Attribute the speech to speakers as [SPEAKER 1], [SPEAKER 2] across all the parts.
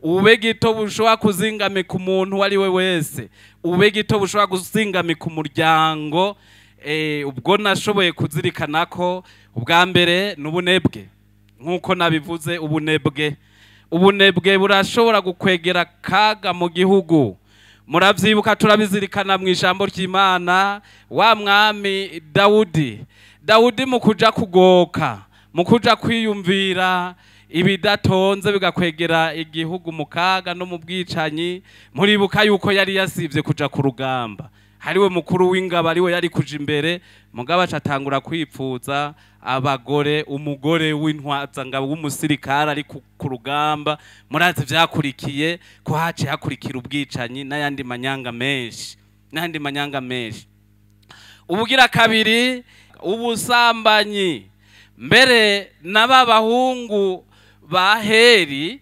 [SPEAKER 1] ububegito bushobora kuzingamika umuntu wari we wese, ububegito bushobora kuzingamika umuryango. Ubwo nashoboye kuzirikana ko ubwa mbere n'ubunebwe, nk'uko nabivuze. Ubunebwe burashobora gukwegera kaga mu gihugu. Muravyibuka, turabizirikana mu ijambo ry'Imana, wa mwami Dawudi mu kuja kugoka, mu kuja kwiyumvira ibidatonze bigakwegera igihugu mu kaga no mu bwicanyi. Muribuka yuko yari yasivye kuja ku rugamba, hariwe mukuru w'ingabo, ariwe yari kuja imbere, mugabo acatangura kwipfuza abagore, umugore w'intwazangabo w'umusirikare ari ku rugamba. Murazi vyakurikiye ko haciye hakurikira ubwicanyi n'ayandi manyanga menshi. Ubugira kabiri, ubusambanyi. Mbere n'aba bahungu ba Heri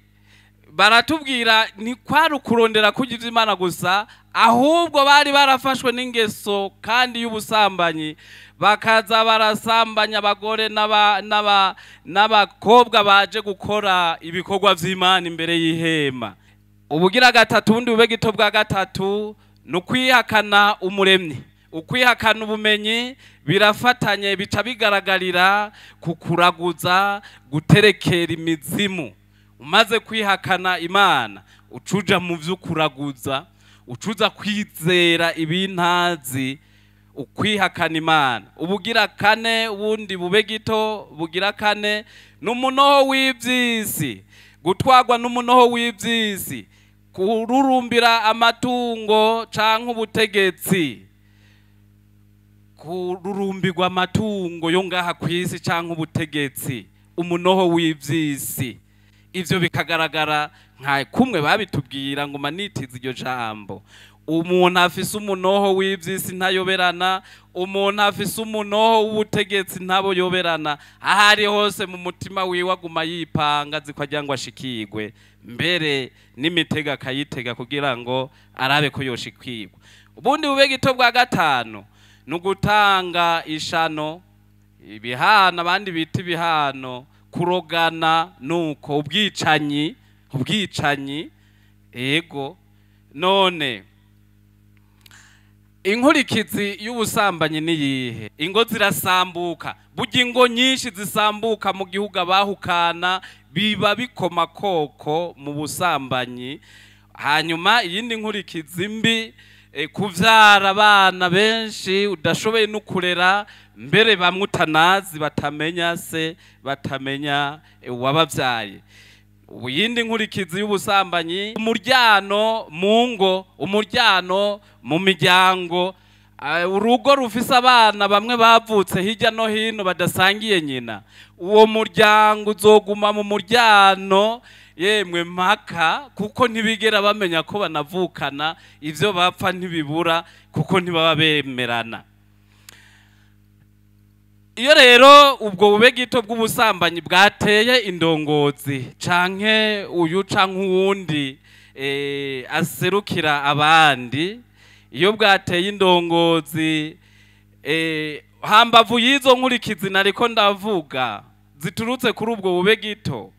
[SPEAKER 1] baratubwira ntikwari ukurondera kurya ivy'Imana gusa, ahubwo bari barafashwe n'ingeso kandi y'ubusambanyi, bakaza barasambanya abagore n'abakobwa baje gukora ibikorwa vy'Imana imbere y'ihema. Ubugira gatatu, ubundi bubegito bwa gatatu, n'ukwihakana umuremyi. Ukwihakana ubumenyi birafatanye, bica bigaragarira kukuraguza, guterekera imizimu. Umaze kwihakana Imana, ucuja mu vy'ukuraguza, ucuza kwizera ibintazi, ukwihakana Imana. Ubugira kane, ubundi bubegito bugira kane, n'umunoho w'ivyisi, gutwagwa n'umunoho w'ivyisi, kururumbira amatungo canke ubutegetsi, kururumbirwa amatungo yo ngaha kw'isi canke ubutegetsi, umunoho w'ivyisi. Ivyo bikagaragara nka kumwe babitubwira ngo manitize iryo jambo. Umuntu afise umunoho w'ivyisi ntayoberana, umuntu afise umunoho w'ubutegetsi ntabo yoberana. Ahari hose mu mutima wiwe aguma yipanga ziko agira ngo ashikirwe, mbere n'imitega akayitega kugira ngo arabe ko yoshikirwa. Ubundi bubegito bwa gatanu, n'ugutanga ishano, ibihano, abandi bita ibihano, kurogana, nuko ubwicanyi. Ego none inkurikizi y'ubusambanyi ni yihe? Ingo zirasambuka, burya ingo nyinshi zisambuka mu gihugu abahukana biba bikoma koko mu busambanyi. Hanyuma iyindi nkurikizi mbi, kuvyara abana benshi udashoboye no kurera, mbere bamwe utanazi, batamenya se, batamenya uwabavyaye. Uyindi nkurikizi y'ubusambanyi, umuryano mu ngo, umuryano mu miryango. Urugo rufise abana bamwe bavutse hirya no hino badasangiye nyina, uwo muryango uzoguma mu muryano yemwe mpaka, kuko ntibigera bamenya ko banavukana. Ivyo bapfa ntibibura kuko ntibaba bemerana. Iyo rero ubwo bubegito bw'ubusambanyi bwateye indongozi canke uyu canke uwundi aserukira abandi, iyo bwateye indongozi, hambavu y'izo nkurikizi nariko ndavuga ziturutse kuri ubwo bubegito,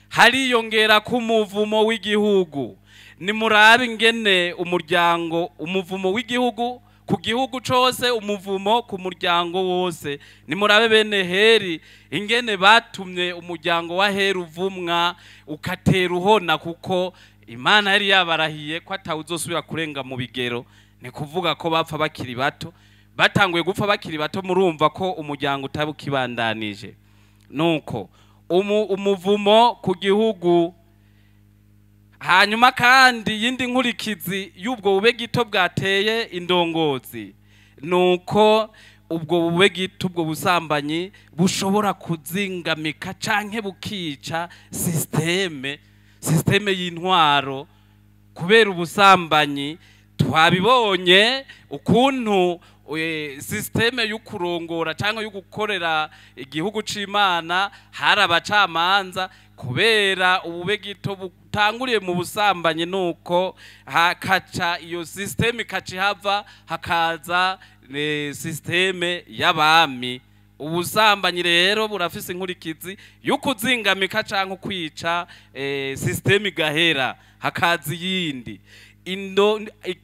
[SPEAKER 1] hariyongera ku muvumo w'igihugu. Nimurabe ingene umuryango, umuvumo w'igihugu ku gihugu cose, umuvumo ku muryango wose. Nimurabe bene Heri ingene batumye umuryango wa Heri uvumwa ukatera uhona, kuko Imana yari yabarahiye ko atawuzosubira kurenga mu bigero. Ni kuvuga ko bapfa bakiri bato, batanguye gupfa bakiri bato, murumva ko umuryango utabukibandanije. Nuko umuvumo ku gihugu. Hanyuma kandi yindi nkurikizi y'ubwo bubegito bwateye indongozi, nuko ubwo bubegito, ubwo busambanyi bushobora kuzingamika canke bukica systeme y'intwaro. Kubera ubusambanyi twabibonye ukuntu systeme y'ukurongora canke y'ugukorera igihugu c'Imana hari abacamanza. Kubera ububegito butanguriye mu busambanyi, nuko hakaca iyo systeme ikaca hava hakaza systeme y'abami. ubusambanyi rero burafise inkurikizi y'ukuzingamika canke kwica system igahera hakazi yindi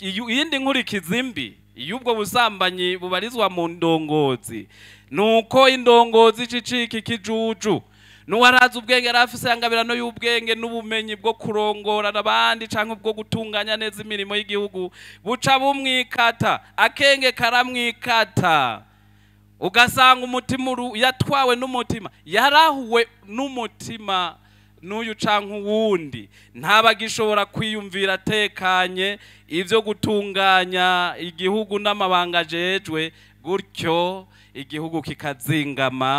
[SPEAKER 1] iyindi nkurikizi mbi y'ubwo busambanyi bubarizwa mu ndongozi nuko indongozi cicika ikijuju nuwaraza ubwenge arafise yangabirano y'ubwenge n'ubumenyi bwo kurongora abandi canke bwo gutunganya neza imirimo y'igihugu buca bumwikata akenge karamwikata ugasanga umutima yatwawe n'umutima yarahuwe n'umutima n'uyu canke uwundi ntabagishobora kwiyumvira atekanye ivyo gutunganya igihugu n'amabanga ajejwe gutyo igihugu kikazingama.